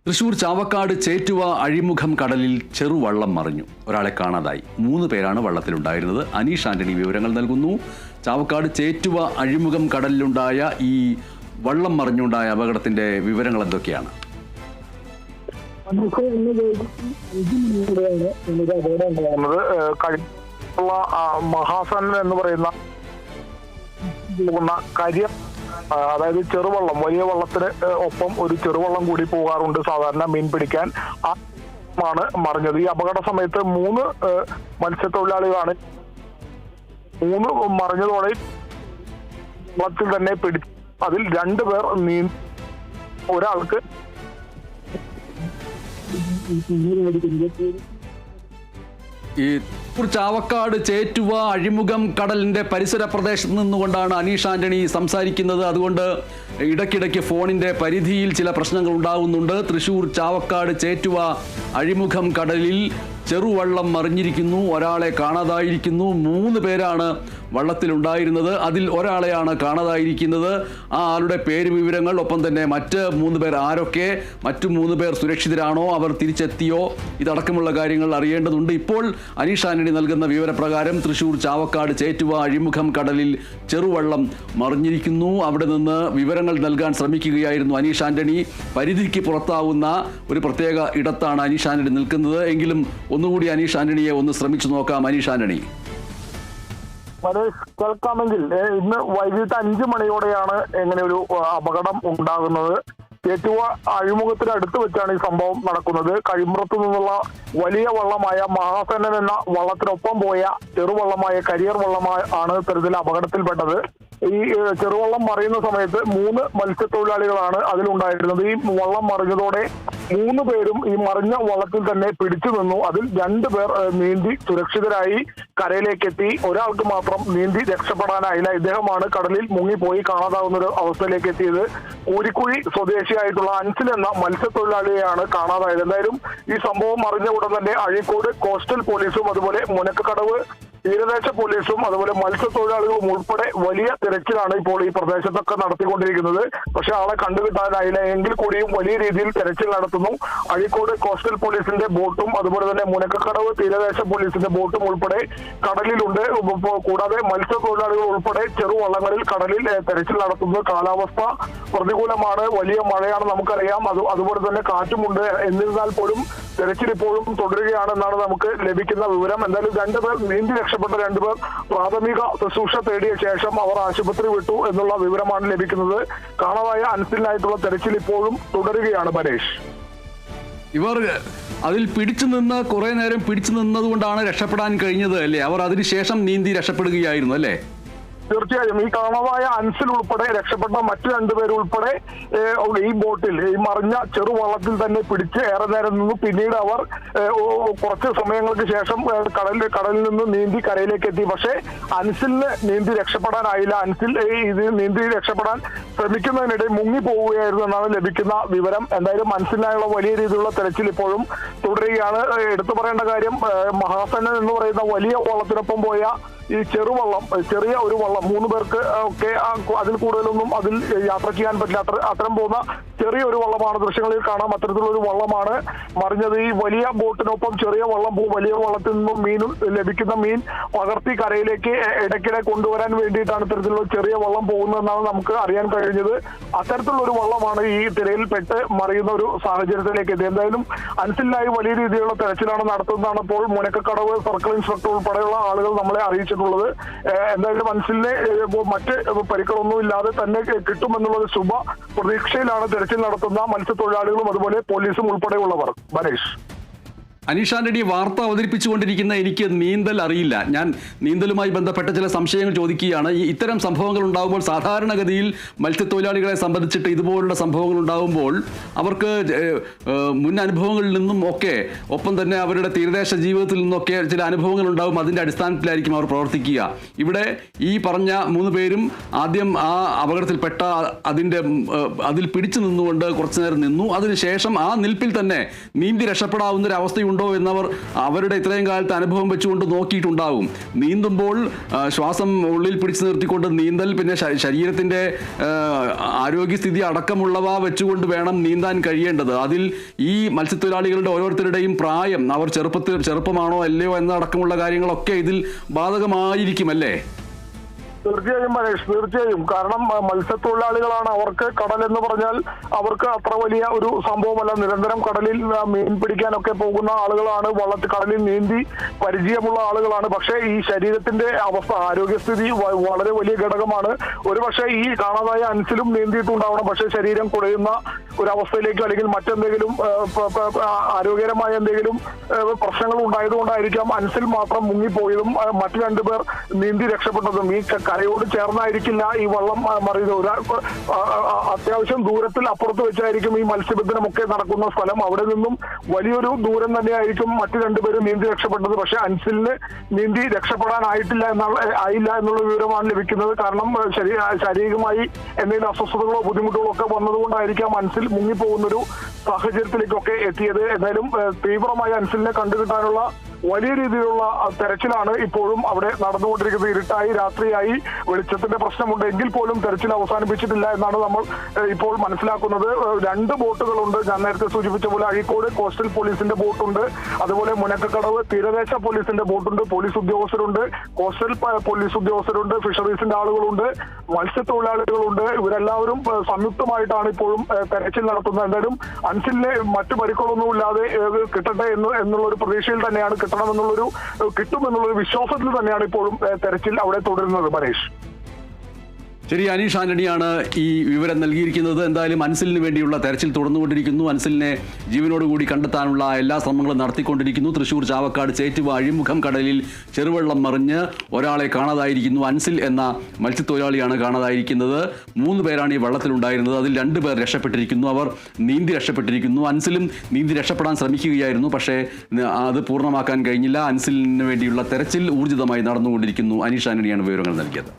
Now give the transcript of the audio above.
തൃശൂർ ചാവക്കാട് ചേറ്റുവ അഴിമുഖം കടലിൽ ചെറുവള്ളം മറിഞ്ഞു. ഒരാളെ കാണാതായി. 3 പേരാണ് വള്ളത്തിലുണ്ടായിരുന്നത്. അനീഷ് ആന്റണി വിവരങ്ങൾ നൽകുന്നു. ചാവക്കാട് ചേറ്റുവ അഴിമുഖം കടലിലുണ്ടായ ഈ വള്ളം മറിഞ്ഞുണ്ടായ അപകടത്തിന്റെ വിവരങ്ങൾ എന്തൊക്കെയാണ്? മഹാസൻ എന്ന് പറയുന്ന കാര്യം, അതായത് ചെറുവള്ളം, വലിയ വള്ളത്തിന് ഒപ്പം ഒരു ചെറുവള്ളം കൂടി പോകാറുണ്ട് സാധാരണ മീൻ പിടിക്കാൻ. ആണ് മറിഞ്ഞത്. ഈ അപകട സമയത്ത് 3 മത്സ്യത്തൊഴിലാളികളാണ്. 3 മറിഞ്ഞതോടെ വള്ളത്തിൽ തന്നെ പിടിച്ചു. അതിൽ 2 പേർ ഒരാൾക്ക് ഈ ചാവക്കാട് ചേറ്റുവ അഴിമുഖം കടലിന്റെ പരിസര പ്രദേശത്ത് നിന്നുകൊണ്ടാണ് അനീഷ് ആന്റണി സംസാരിക്കുന്നത്. അതുകൊണ്ട് ഇടയ്ക്കിടയ്ക്ക് ഫോണിന്റെ പരിധിയിൽ ചില പ്രശ്നങ്ങൾ ഉണ്ടാകുന്നുണ്ട്. തൃശൂർ ചാവക്കാട് ചേറ്റുവ അഴിമുഖം കടലിൽ ചെറുവള്ളം മറിഞ്ഞിരിക്കുന്നു. ഒരാളെ കാണാതായിരിക്കുന്നു. 3 പേരാണ് വള്ളത്തിലുണ്ടായിരുന്നത്. അതിൽ ഒരാളെയാണ് കാണാതായിരിക്കുന്നത്. ആ ആളുടെ പേര് വിവരങ്ങൾ, ഒപ്പം തന്നെ മറ്റ് 3 പേർ ആരൊക്കെ, മറ്റു 3 പേർ സുരക്ഷിതരാണോ, അവർ തിരിച്ചെത്തിയോ, ഇതടക്കമുള്ള കാര്യങ്ങൾ അറിയേണ്ടതുണ്ട്. ഇപ്പോൾ അനീഷ് ആന്റണി നൽകുന്ന വിവരപ്രകാരം തൃശൂർ ചാവക്കാട് ചേറ്റുവ അഴിമുഖം കടലിൽ ചെറുവള്ളം മറിഞ്ഞിരിക്കുന്നു. അവിടെ നിന്ന് വിവരങ്ങൾ നൽകാൻ ശ്രമിക്കുകയായിരുന്നു അനീഷ് ആന്റണി. പരിധിക്ക് പുറത്താവുന്ന ഒരു പ്രത്യേക ഇടത്താണ് അനീഷ് ആന്റണി നിൽക്കുന്നത്. എങ്കിലും ഒന്നുകൂടി അനീഷ് ആന്റണിയെ ഒന്ന് ശ്രമിച്ചു നോക്കാം. അനീഷ് ആന്റണി, കേൾക്കാമെങ്കിൽ, ഇന്ന് വൈകിട്ട് 5 മണിയോടെയാണ് ഇങ്ങനെ ഒരു അപകടം ഉണ്ടാകുന്നത്. ചേറ്റുവ അഴിമുഖത്തിന് അടുത്ത് വെച്ചാണ് ഈ സംഭവം നടക്കുന്നത്. കഴിമ്പ്രത്തു നിന്നുള്ള വലിയ വള്ളമായ മഹാസേനൻ എന്ന വള്ളത്തിനൊപ്പം പോയ ചെറുവള്ളമായ കരിയർ വള്ളമായ ആണ് ഇത്തരത്തിൽ അപകടത്തിൽപ്പെട്ടത്. ഈ ചെറുവള്ളം മറിയുന്ന സമയത്ത് 3 മത്സ്യത്തൊഴിലാളികളാണ് അതിലുണ്ടായിരുന്നത്. ഈ വള്ളം മറിഞ്ഞതോടെ 3 പേരും ഈ മറിഞ്ഞ വള്ളത്തിൽ തന്നെ പിടിച്ചു നിന്നു. അതിൽ 2 പേർ നീന്തി സുരക്ഷിതരായി കരയിലേക്ക് എത്തി. ഒരാൾക്ക് മാത്രം നീന്തി രക്ഷപ്പെടാനായില്ല. ഇദ്ദേഹമാണ് കടലിൽ മുങ്ങിപ്പോയി കാണാതാവുന്ന ഒരു അവസ്ഥയിലേക്ക് എത്തിയത്. ഊരിക്കുഴി സ്വദേശിയായിട്ടുള്ള അൻസിൽ എന്ന മത്സ്യത്തൊഴിലാളിയെയാണ് കാണാതായത്. എന്തായാലും ഈ സംഭവം അറിഞ്ഞ ഉടൻ തന്നെ അഴീക്കോട് കോസ്റ്റൽ പോലീസും അതുപോലെ മുനക്കക്കടവ് തീരദേശ പോലീസും അതുപോലെ മത്സ്യത്തൊഴിലാളികളും ഉൾപ്പെടെ വലിയ തിരച്ചിലാണ് ഇപ്പോൾ ഈ പ്രദേശത്തൊക്കെ നടത്തിക്കൊണ്ടിരിക്കുന്നത്. പക്ഷെ ആളെ കണ്ടുകിട്ടാനായില്ല. എങ്കിൽ കൂടിയും വലിയ രീതിയിൽ തെരച്ചിൽ നടത്തുന്നു. അഴീക്കോട് കോസ്റ്റൽ പോലീസിന്റെ ബോട്ടും അതുപോലെ തന്നെ മുനക്കക്കടവ് തീരദേശ പോലീസിന്റെ ബോട്ടും ഉൾപ്പെടെ കടലിലുണ്ട്. കൂടാതെ മത്സ്യത്തൊഴിലാളികൾ ഉൾപ്പെടെ ചെറുവള്ളങ്ങളിൽ കടലിൽ തെരച്ചിൽ നടത്തുന്നത്. കാലാവസ്ഥ പ്രതികൂലമാണ്, വലിയ മഴയാണ് നമുക്കറിയാം. അതുപോലെ തന്നെ കാറ്റുമുണ്ട്. എന്നിരുന്നാൽ പോലും തെരച്ചിൽ ഇപ്പോഴും തുടരുകയാണെന്നാണ് നമുക്ക് ലഭിക്കുന്ന വിവരം. എന്തായാലും 2 പേർ നീന്തി രക്ഷപ്പെട്ട 2 പേർ പ്രാഥമിക ശുശ്രൂഷ തേടിയ ശേഷം അവർ ആശുപത്രി വിട്ടു എന്നുള്ള വിവരമാണ് ലഭിക്കുന്നത്. കാണാതായ അൻസിലിനായിട്ടുള്ള തെരച്ചിൽ ഇപ്പോഴും തുടരുകയാണ്. മനേഷ്, ഇവർ അതിൽ പിടിച്ചു നിന്ന് കുറെ നേരം പിടിച്ചു നിന്നതുകൊണ്ടാണ് രക്ഷപ്പെടാൻ കഴിഞ്ഞത് അല്ലേ? അവർ അതിനുശേഷം നീന്തി രക്ഷപ്പെടുകയായിരുന്നു അല്ലേ? തീർച്ചയായും. ഈ കാണാതായ അൻസിൽ ഉൾപ്പെടെ രക്ഷപ്പെട്ട മറ്റു 2 പേരുൾപ്പെടെ ഈ ബോട്ടിൽ, ഈ മറിഞ്ഞ ചെറുവള്ളത്തിൽ തന്നെ പിടിച്ച് ഏറെ നേരം നിന്നു. പിന്നീട് അവർ കുറച്ച് സമയങ്ങൾക്ക് ശേഷം കടലിൽ നിന്ന് നീന്തി കരയിലേക്ക് എത്തി. പക്ഷേ അൻസിലിന് നീന്തി രക്ഷപ്പെടാനായില്ല. അൻസിൽ ഇത് നീന്തി രക്ഷപ്പെടാൻ ശ്രമിക്കുന്നതിനിടെ മുങ്ങിപ്പോവുകയായിരുന്നു എന്നാണ് ലഭിക്കുന്ന വിവരം. എന്തായാലും അൻസിലിനായുള്ള വലിയ രീതിയിലുള്ള തെരച്ചിൽ ഇപ്പോഴും തുടരുകയാണ്. എടുത്തു പറയേണ്ട കാര്യം, മഹാസേനൻ എന്ന് പറയുന്ന വലിയ വള്ളത്തിനൊപ്പം പോയ ഈ ചെറുവള്ളം, ചെറിയ ഒരു വള്ളം, 3 പേർക്ക് ഒക്കെ അതിൽ കൂടുതലൊന്നും അതിൽ യാത്ര ചെയ്യാൻ പറ്റില്ല. അത്തരം പോകുന്ന ചെറിയൊരു വള്ളമാണ്. ദൃശ്യങ്ങളിൽ കാണാം. അത്തരത്തിലുള്ളൊരു വള്ളമാണ് മറിഞ്ഞത്. ഈ വലിയ ബോട്ടിനൊപ്പം ചെറിയ വള്ളം വലിയ വള്ളത്തിൽ നിന്നും ലഭിക്കുന്ന മീൻ പകർത്തി കരയിലേക്ക് ഇടയ്ക്കിടെ കൊണ്ടുവരാൻ വേണ്ടിയിട്ടാണ് ഇത്തരത്തിലുള്ള ചെറിയ വള്ളം പോകുന്നതെന്നാണ് നമുക്ക് അറിയാൻ കഴിഞ്ഞത്. അത്തരത്തിലുള്ള ഒരു വള്ളമാണ് ഈ തിരയിൽ പെട്ട് മറിയുന്ന ഒരു സാഹചര്യത്തിലേക്ക് എത്തി. എന്തായാലും അൻസിലിനായി വലിയ രീതിയിലുള്ള തെരച്ചിലാണ് നടത്തുന്നതാണ് ഇപ്പോൾ മുനക്കക്കടവ് സർക്കിൾ ഇൻസ്പെക്ടർ ഉൾപ്പെടെയുള്ള ആളുകൾ നമ്മളെ അറിയിച്ചിട്ടുള്ളത്. എന്തായാലും അൻസിലിനെ മറ്റ് പരിക്കുകളൊന്നും ഇല്ലാതെ തന്നെ കിട്ടുമെന്നുള്ളത് ശുഭ പ്രതീക്ഷയിലാണ് തെരച്ചിൽ നടത്തുന്ന മത്സ്യത്തൊഴിലാളികളും അതുപോലെ പോലീസും ഉൾപ്പെടെയുള്ളവർ. മനേഷ്, അനീഷ് ആന്റണി, വാർത്ത അവതരിപ്പിച്ചുകൊണ്ടിരിക്കുന്ന എനിക്ക് നീന്തൽ അറിയില്ല. ഞാൻ നീന്തലുമായി ബന്ധപ്പെട്ട ചില സംശയങ്ങൾ ചോദിക്കുകയാണ്. ഇത്തരം സംഭവങ്ങൾ ഉണ്ടാകുമ്പോൾ സാധാരണഗതിയിൽ മത്സ്യത്തൊഴിലാളികളെ സംബന്ധിച്ചിട്ട് ഇതുപോലുള്ള സംഭവങ്ങൾ ഉണ്ടാകുമ്പോൾ അവർക്ക് മുൻ അനുഭവങ്ങളിൽ നിന്നും ഒക്കെ, ഒപ്പം തന്നെ അവരുടെ തീരദേശ ജീവിതത്തിൽ നിന്നൊക്കെ ചില അനുഭവങ്ങൾ ഉണ്ടാകും. അതിൻ്റെ അടിസ്ഥാനത്തിലായിരിക്കും അവർ പ്രവർത്തിക്കുക. ഇവിടെ ഈ പറഞ്ഞ 3 പേരും ആദ്യം ആ അപകടത്തിൽപ്പെട്ട അതിൽ പിടിച്ചു നിന്നുകൊണ്ട് കുറച്ചു നേരം നിന്നു. അതിനുശേഷം ആ നിൽപ്പിൽ തന്നെ നീന്തി രക്ഷപ്പെടാവുന്നൊരവസ്ഥയുണ്ട് ഉണ്ടോ എന്നവർ അവരുടെ ഇത്രയും കാലത്തെ അനുഭവം വെച്ചുകൊണ്ട് നോക്കിയിട്ടുണ്ടാവും. നീന്തുമ്പോൾ ശ്വാസം ഉള്ളിൽ പിടിച്ചു നിർത്തിക്കൊണ്ട് നീന്തൽ, പിന്നെ ശരീരത്തിൻ്റെ ആരോഗ്യസ്ഥിതി അടക്കമുള്ളവ വെച്ചുകൊണ്ട് വേണം നീന്താൻ കഴിയേണ്ടത്. അതിൽ ഈ മത്സ്യത്തൊഴിലാളികളുടെ ഓരോരുത്തരുടെയും പ്രായം, അവർ ചെറുപ്പമാണോ അല്ലയോ എന്നടക്കമുള്ള കാര്യങ്ങളൊക്കെ ഇതിൽ ബാധകമായിരിക്കുമല്ലേ? തീർച്ചയായും മനേഷ്, തീർച്ചയായും. കാരണം മത്സ്യത്തൊഴിലാളികളാണ്. അവർക്ക് കടൽ എന്ന് പറഞ്ഞാൽ അവർക്ക് അത്ര വലിയ ഒരു സംഭവമല്ല. നിരന്തരം കടലിൽ മീൻ പിടിക്കാനൊക്കെ പോകുന്ന ആളുകളാണ്, കടലിൽ നീന്തി പരിചയമുള്ള ആളുകളാണ്. പക്ഷേ ഈ ശരീരത്തിന്റെ അവസ്ഥ, ആരോഗ്യസ്ഥിതി വളരെ വലിയ ഘടകമാണ്. ഒരുപക്ഷെ ഈ കാണാതായ അൻസിലും നീന്തിയിട്ടുണ്ടാവണം, പക്ഷേ ശരീരം കുഴയുന്ന ഒരവസ്ഥയിലേക്ക് അല്ലെങ്കിൽ മറ്റെന്തെങ്കിലും ആരോഗ്യകരമായ എന്തെങ്കിലും പ്രശ്നങ്ങൾ ഉണ്ടായതുകൊണ്ടായിരിക്കാം അൻസിൽ മാത്രം മുങ്ങിപ്പോയതും മറ്റു രണ്ടുപേർ നീന്തി രക്ഷപ്പെട്ടതും. ഈ കരയോട് ചേർന്നായിരിക്കില്ല ഈ വള്ളം മറിയുന്നത്. അത്യാവശ്യം ദൂരത്തിൽ അപ്പുറത്ത് വെച്ചായിരിക്കും ഈ മത്സ്യബന്ധനമൊക്കെ നടക്കുന്ന സ്ഥലം. അവിടെ നിന്നും വലിയൊരു ദൂരം തന്നെയായിരിക്കും മറ്റു രണ്ടുപേരും നീന്തി രക്ഷപ്പെട്ടത്. പക്ഷെ അൻസിലിന് നീന്തി രക്ഷപ്പെടാനായില്ല എന്നുള്ള വിവരമാണ് ലഭിക്കുന്നത്. കാരണം ശാരീരികമായി എന്തെങ്കിലും അസ്വസ്ഥതകളോ ബുദ്ധിമുട്ടുകളോ ഒക്കെ വന്നതുകൊണ്ടായിരിക്കാം അൻസിൽ മുങ്ങിപ്പോകുന്നൊരു സാഹചര്യത്തിലേക്കൊക്കെ എത്തിയത്. എന്തായാലും തീവ്രമായ അൻസിലിനെ കണ്ടുകിട്ടാനുള്ള വലിയ രീതിയിലുള്ള തെരച്ചിലാണ് ഇപ്പോഴും അവിടെ നടന്നുകൊണ്ടിരിക്കുന്നത്. ഇരുട്ടായി, രാത്രിയായി, വെളിച്ചത്തിന്റെ പ്രശ്നമുണ്ട് എങ്കിൽ പോലും തെരച്ചിൽ അവസാനിപ്പിച്ചിട്ടില്ല എന്നാണ് നമ്മൾ ഇപ്പോൾ മനസ്സിലാക്കുന്നത്. 2 ബോട്ടുകളുണ്ട്. ഞാൻ നേരത്തെ സൂചിപ്പിച്ച പോലെ അഴീക്കോട് കോസ്റ്റൽ പോലീസിന്റെ ബോട്ടുണ്ട്, അതുപോലെ മുനക്കക്കടവ് തീരദേശ പോലീസിന്റെ ബോട്ടുണ്ട്, പോലീസ് ഉദ്യോഗസ്ഥരുണ്ട്, കോസ്റ്റൽ പോലീസ് ഉദ്യോഗസ്ഥരുണ്ട്, ഫിഷറീസിന്റെ ആളുകളുണ്ട്, മത്സ്യത്തൊഴിലാളികളുണ്ട്. ഇവരെല്ലാവരും സംയുക്തമായിട്ടാണ് ഇപ്പോഴും തെരച്ചിൽ നടത്തുന്നത്. എന്തായാലും അൻസിലിനെ മറ്റു പരിക്കുകളൊന്നുമില്ലാതെ കിട്ടട്ടെ എന്നുള്ള ഒരു പ്രതീക്ഷയിൽ തന്നെയാണ്, കിട്ടുമെന്നുള്ളൊരു വിശ്വാസത്തിൽ തന്നെയാണ് ഇപ്പോഴും തെരച്ചിൽ അവിടെ തുടരുന്നത്. മനേഷ്, ശരി, അനീഷ് ആന്റണിയാണ് ഈ വിവരം നൽകിയിരിക്കുന്നത്. എന്തായാലും അൻസിലിന് വേണ്ടിയുള്ള തെരച്ചിൽ തുടർന്നുകൊണ്ടിരിക്കുന്നു. അൻസിലിനെ ജീവനോടുകൂടി കണ്ടെത്താനുള്ള എല്ലാ ശ്രമങ്ങളും നടത്തിക്കൊണ്ടിരിക്കുന്നു. തൃശ്ശൂർ ചാവക്കാട് ചേറ്റുവ അഴിമുഖം കടലിൽ ചെറുവെള്ളം മറിഞ്ഞ് ഒരാളെ കാണാതായിരിക്കുന്നു. അൻസിൽ എന്ന മത്സ്യത്തൊഴിലാളിയാണ് കാണാതായിരിക്കുന്നത്. 3 പേരാണ് ഈ വെള്ളത്തിലുണ്ടായിരുന്നത്. അതിൽ 2 പേർ രക്ഷപ്പെട്ടിരിക്കുന്നു. അവർ നീന്തി രക്ഷപ്പെട്ടിരിക്കുന്നു. അൻസിലും നീന്തി രക്ഷപ്പെടാൻ ശ്രമിക്കുകയായിരുന്നു, പക്ഷേ അത് പൂർണ്ണമാക്കാൻ കഴിഞ്ഞില്ല. അൻസിലിന് വേണ്ടിയുള്ള തെരച്ചിൽ ഊർജിതമായി നടന്നുകൊണ്ടിരിക്കുന്നു. അനീഷ് ആന്റണിയാണ് വിവരങ്ങൾ നൽകിയത്.